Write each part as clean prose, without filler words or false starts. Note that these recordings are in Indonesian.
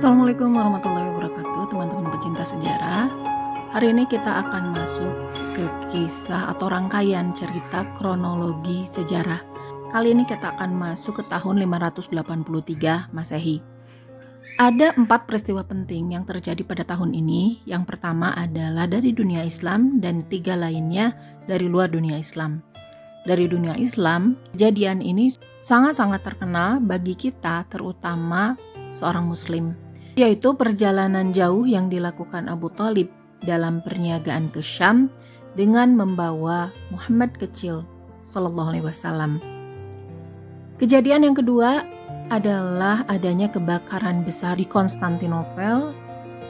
Assalamualaikum warahmatullahi wabarakatuh, teman-teman pecinta sejarah. Hari ini kita akan masuk ke kisah atau rangkaian cerita kronologi sejarah. Kali ini kita akan masuk ke tahun 583 Masehi. Ada 4 peristiwa penting yang terjadi pada tahun ini. Yang pertama adalah dari dunia Islam dan 3 lainnya dari luar dunia Islam. Dari dunia Islam, kejadian ini sangat-sangat terkenal bagi kita, terutama seorang muslim, yaitu perjalanan jauh yang dilakukan Abu Thalib dalam perniagaan ke Syam dengan membawa Muhammad kecil Sallallahu Alaihi Wasallam. Kejadian yang kedua adalah adanya kebakaran besar di Konstantinopel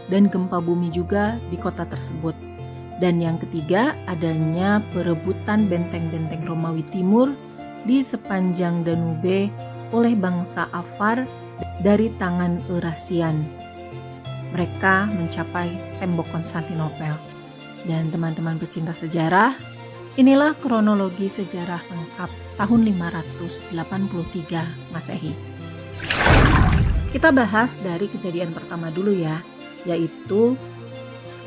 dan gempa bumi juga di kota tersebut. Dan yang ketiga adanya perebutan benteng-benteng Romawi Timur di sepanjang Danube oleh bangsa Afar dari tangan Eurasian. Mereka mencapai tembok Konstantinopel. Dan teman-teman pecinta sejarah, inilah kronologi sejarah lengkap tahun 583 Masehi. Kita bahas dari kejadian pertama dulu ya, yaitu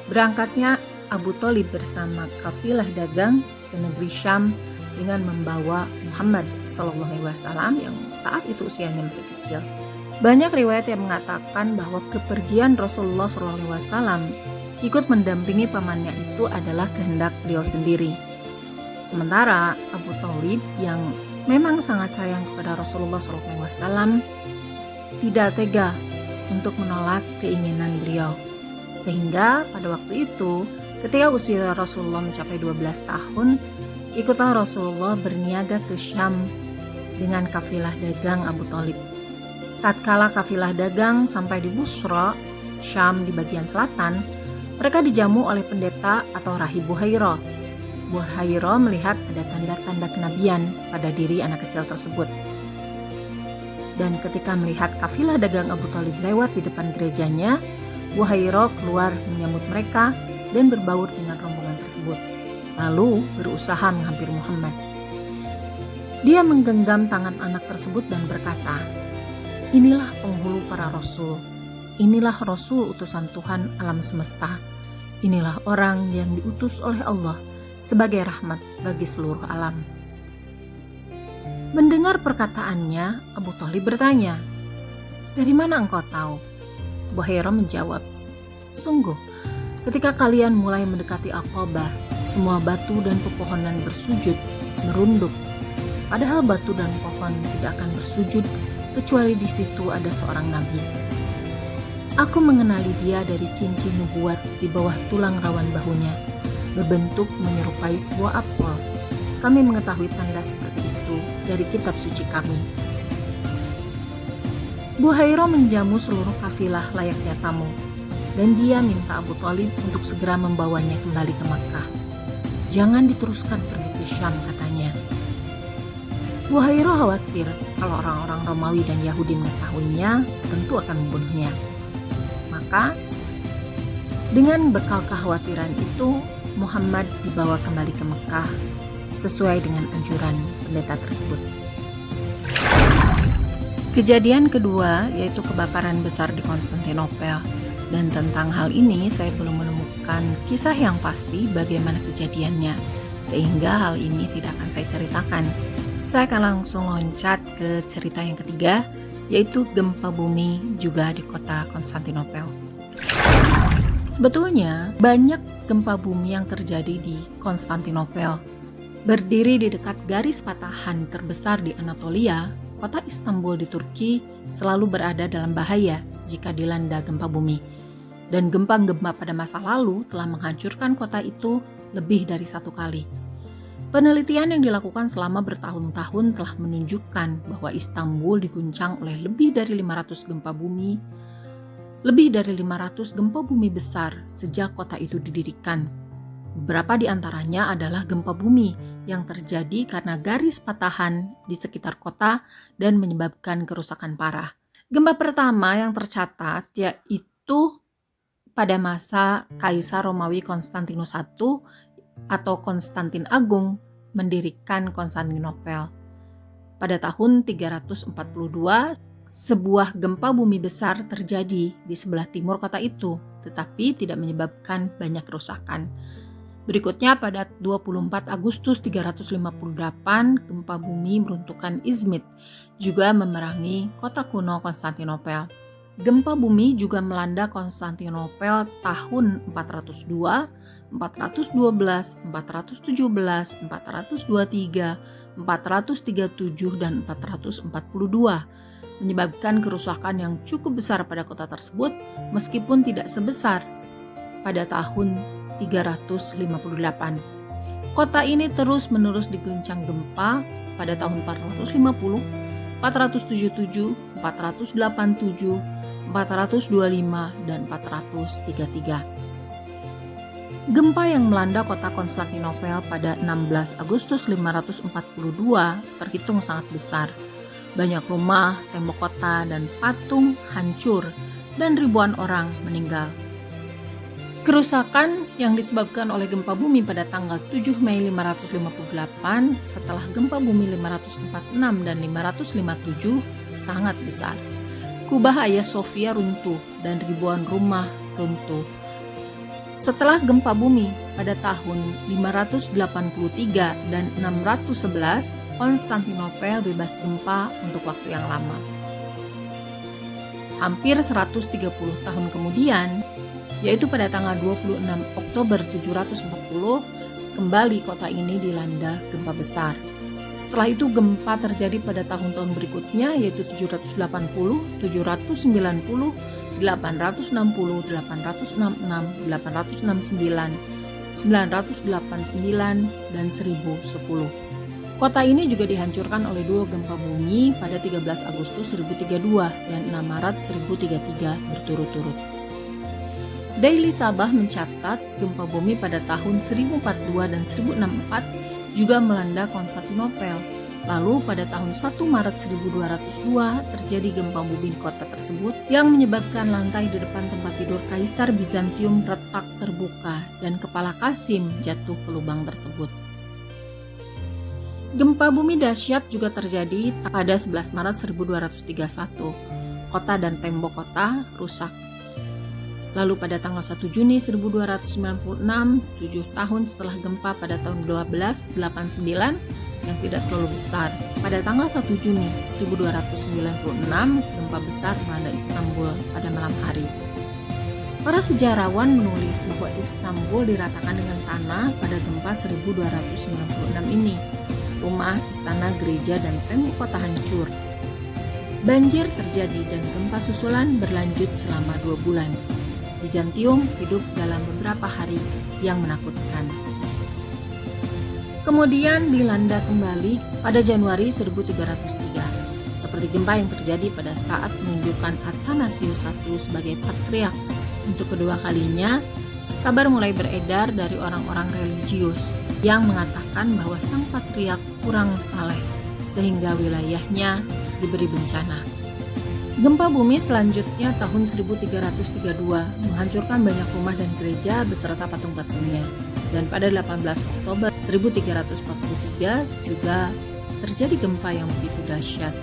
berangkatnya Abu Thalib bersama kafilah dagang ke negeri Syam dengan membawa Muhammad SAW yang saat itu usianya masih kecil. Banyak riwayat yang mengatakan bahwa kepergian Rasulullah SAW ikut mendampingi pamannya itu adalah kehendak beliau sendiri. Sementara Abu Thalib yang memang sangat sayang kepada Rasulullah SAW tidak tega untuk menolak keinginan beliau. Sehingga pada waktu itu, ketika usia Rasulullah mencapai 12 tahun, ikutlah Rasulullah berniaga ke Syam dengan kafilah dagang Abu Thalib. Tatkala kafilah dagang sampai di Busra, Syam di bagian selatan, mereka dijamu oleh pendeta atau rahib Buhairah. Buhairah melihat ada tanda-tanda kenabian pada diri anak kecil tersebut. Dan ketika melihat kafilah dagang Abu Thalib lewat di depan gerejanya, Buhairah keluar menyambut mereka dan berbaur dengan rombongan tersebut, lalu berusaha menghampiri Muhammad. Dia menggenggam tangan anak tersebut dan berkata, "Inilah penghulu para rasul, inilah rasul utusan Tuhan alam semesta, inilah orang yang diutus oleh Allah sebagai rahmat bagi seluruh alam." Mendengar perkataannya, Abu Thalib bertanya, "Dari mana engkau tahu?" Buhairah menjawab, "Sungguh, ketika kalian mulai mendekati Aqabah, semua batu dan pepohonan bersujud, merunduk. Padahal batu dan pohon tidak akan bersujud kecuali di situ ada seorang nabi. Aku mengenali dia dari cincin nubuat di bawah tulang rawan bahunya, berbentuk menyerupai sebuah apel. Kami mengetahui tanda seperti itu dari kitab suci kami." Buhairah menjamu seluruh kafilah layaknya tamu, dan dia minta Abu Thalib untuk segera membawanya kembali ke Makkah. "Jangan diteruskan pergi ke Syam," katanya. Buhairah khawatir kalau orang-orang Romawi dan Yahudi mengetahuinya, tentu akan membunuhnya. Maka, dengan bekal kekhawatiran itu, Muhammad dibawa kembali ke Makkah sesuai dengan anjuran pendeta tersebut. Kejadian kedua yaitu kebakaran besar di Konstantinopel. Dan tentang hal ini saya belum menemukan kisah yang pasti bagaimana kejadiannya, sehingga hal ini tidak akan saya ceritakan. Saya akan langsung loncat ke cerita yang ketiga, yaitu gempa bumi juga di kota Konstantinopel. Sebetulnya banyak gempa bumi yang terjadi di Konstantinopel. Berdiri di dekat garis patahan terbesar di Anatolia, kota Istanbul di Turki selalu berada dalam bahaya jika dilanda gempa bumi. Dan gempa-gempa pada masa lalu telah menghancurkan kota itu lebih dari 1 kali. Penelitian yang dilakukan selama bertahun-tahun telah menunjukkan bahwa Istanbul diguncang oleh lebih dari 500 gempa bumi, lebih dari 500 gempa bumi besar sejak kota itu didirikan. Beberapa di antaranya adalah gempa bumi yang terjadi karena garis patahan di sekitar kota dan menyebabkan kerusakan parah. Gempa pertama yang tercatat yaitu pada masa Kaisar Romawi Konstantinus I atau Konstantin Agung mendirikan Konstantinopel. Pada tahun 342 Sebuah gempa bumi besar terjadi di sebelah timur kota itu, tetapi tidak menyebabkan banyak kerusakan. Berikutnya pada 24 Agustus 358, gempa bumi meruntuhkan Izmit, juga memerangi kota kuno Konstantinopel. Gempa bumi juga melanda Konstantinopel tahun 402, 412, 417, 423, 437, dan 442, menyebabkan kerusakan yang cukup besar pada kota tersebut meskipun tidak sebesar pada tahun 358. Kota ini terus-menerus diguncang gempa pada tahun 450, 477, 487, 425, dan 433. Gempa yang melanda kota Konstantinopel pada 16 Agustus 542 terhitung sangat besar. Banyak rumah, tembok kota, dan patung hancur dan ribuan orang meninggal. Kerusakan yang disebabkan oleh gempa bumi pada tanggal 7 Mei 558 setelah gempa bumi 546 dan 557 sangat besar. Kubah Hagia Sophia runtuh dan ribuan rumah runtuh. Setelah gempa bumi pada tahun 583 dan 611, Konstantinopel bebas gempa untuk waktu yang lama. Hampir 130 tahun kemudian, yaitu pada tanggal 26 Oktober 740, kembali kota ini dilanda gempa besar. Setelah itu gempa terjadi pada tahun-tahun berikutnya, yaitu 780, 790, 860, 866, 869, 989, dan 1010. Kota ini juga dihancurkan oleh dua gempa bumi pada 13 Agustus 1032 dan 6 Maret 1033 berturut-turut. Daily Sabah mencatat gempa bumi pada tahun 1042 dan 1064 juga melanda Konstantinopel. Lalu pada tahun 1 Maret 1202 terjadi gempa bumi di kota tersebut yang menyebabkan lantai di depan tempat tidur Kaisar Bizantium retak terbuka dan kepala Kasim jatuh ke lubang tersebut. Gempa bumi dahsyat juga terjadi pada 11 Maret 1231. Kota dan tembok kota rusak. Lalu pada tanggal 1 Juni 1296, 7 tahun setelah gempa pada tahun 1289 yang tidak terlalu besar, pada tanggal 1 Juni 1296, gempa besar melanda Istanbul pada malam hari. Para sejarawan menulis bahwa Istanbul diratakan dengan tanah pada gempa 1296 ini. Rumah, istana, gereja, dan tembok kota hancur. Banjir terjadi dan gempa susulan berlanjut selama 2 bulan. Bizantium hidup dalam beberapa hari yang menakutkan. Kemudian dilanda kembali pada Januari 1303, seperti gempa yang terjadi pada saat menunjukkan Athanasius I sebagai patriark. Untuk kedua kalinya, kabar mulai beredar dari orang-orang religius yang mengatakan bahwa sang patriark kurang saleh sehingga wilayahnya diberi bencana. Gempa bumi selanjutnya tahun 1332 menghancurkan banyak rumah dan gereja beserta patung-patungnya. Dan pada 18 Oktober 1343 juga terjadi gempa yang begitu dahsyat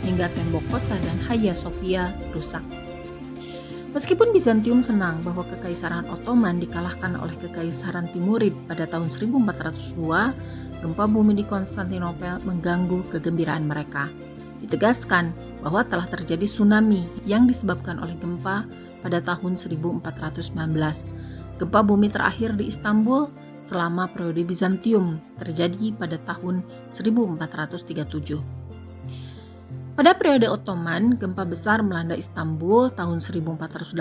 hingga tembok kota dan Hagia Sophia rusak. Meskipun Bizantium senang bahwa Kekaisaran Ottoman dikalahkan oleh Kekaisaran Timurid pada tahun 1402, gempa bumi di Konstantinopel mengganggu kegembiraan mereka. Ditegaskan bahwa telah terjadi tsunami yang disebabkan oleh gempa pada tahun 1419. Gempa bumi terakhir di Istanbul selama periode Bizantium terjadi pada tahun 1437. Pada periode Ottoman, gempa besar melanda Istanbul tahun 1488,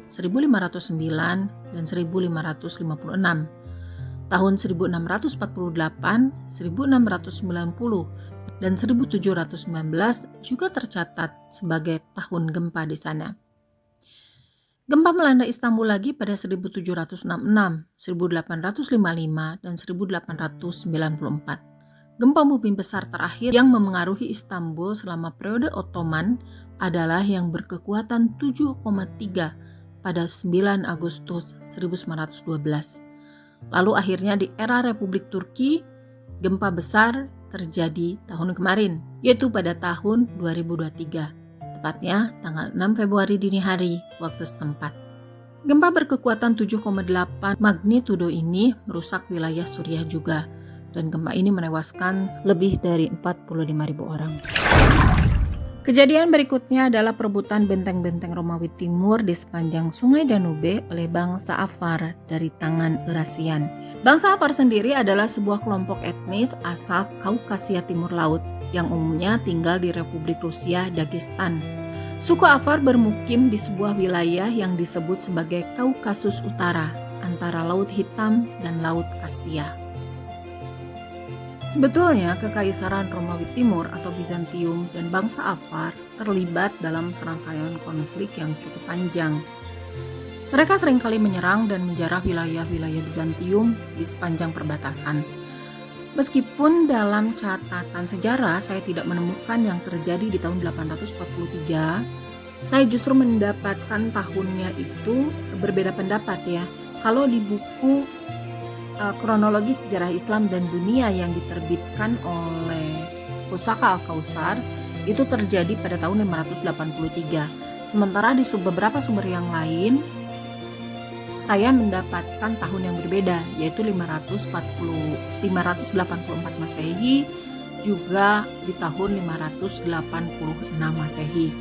1509, dan 1556. Tahun 1648, 1690, dan 1719 juga tercatat sebagai tahun gempa di sana. Gempa melanda Istanbul lagi pada 1766, 1855, dan 1894. Gempa bumi besar terakhir yang memengaruhi Istanbul selama periode Ottoman adalah yang berkekuatan 7,3 pada 9 Agustus 1912. Lalu akhirnya di era Republik Turki, gempa besar terjadi tahun kemarin, yaitu pada tahun 2023, tepatnya tanggal 6 Februari dini hari waktu setempat. Gempa berkekuatan 7,8 magnitudo ini merusak wilayah Suriah juga, dan gempa ini menewaskan lebih dari 45.000 orang. Kejadian berikutnya adalah perebutan benteng-benteng Romawi Timur di sepanjang Sungai Danube oleh bangsa Avar dari tangan Eurasian. Bangsa Avar sendiri adalah sebuah kelompok etnis asal Kaukasia Timur Laut yang umumnya tinggal di Republik Rusia Dagestan. Suku Avar bermukim di sebuah wilayah yang disebut sebagai Kaukasus Utara antara Laut Hitam dan Laut Kaspia. Sebetulnya Kekaisaran Romawi Timur atau Bizantium dan bangsa Avar terlibat dalam serangkaian konflik yang cukup panjang. Mereka seringkali menyerang dan menjarah wilayah-wilayah Bizantium di sepanjang perbatasan. Meskipun dalam catatan sejarah saya tidak menemukan yang terjadi di tahun 843, saya justru mendapatkan tahunnya itu berbeda pendapat ya. Kalau di buku kronologi sejarah Islam dan dunia yang diterbitkan oleh Pustaka Al-Kausar itu terjadi pada tahun 583. Sementara di beberapa sumber yang lain saya mendapatkan tahun yang berbeda, yaitu 584 Masehi juga di tahun 586 Masehi.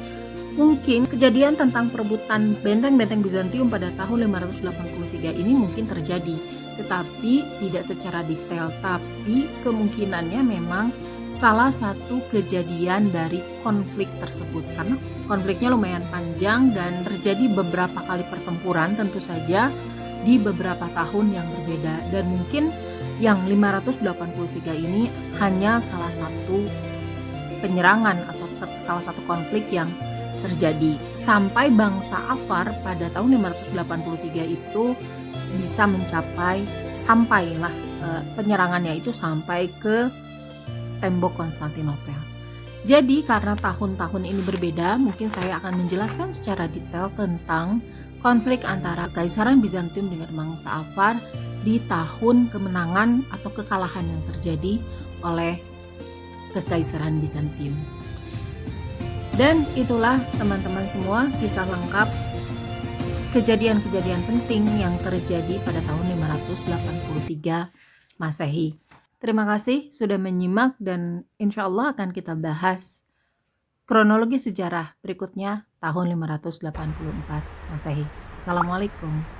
Mungkin kejadian tentang perebutan benteng-benteng Bizantium pada tahun 583 ini mungkin terjadi, tetapi tidak secara detail, tapi kemungkinannya memang salah satu kejadian dari konflik tersebut, karena konfliknya lumayan panjang dan terjadi beberapa kali pertempuran tentu saja di beberapa tahun yang berbeda, dan mungkin yang 583 ini hanya salah satu penyerangan atau salah satu konflik yang terjadi sampai bangsa Avar pada tahun 583 itu bisa sampailah penyerangannya itu sampai ke tembok Konstantinopel. Jadi karena tahun-tahun ini berbeda, mungkin saya akan menjelaskan secara detail tentang konflik antara Kaisaran Bizantium dengan bangsa Avar di tahun kemenangan atau kekalahan yang terjadi oleh Kekaisaran Bizantium. Dan itulah teman-teman semua kisah lengkap kejadian-kejadian penting yang terjadi pada tahun 583 Masehi. Terima kasih sudah menyimak dan insya Allah akan kita bahas kronologi sejarah berikutnya tahun 584 Masehi. Assalamualaikum.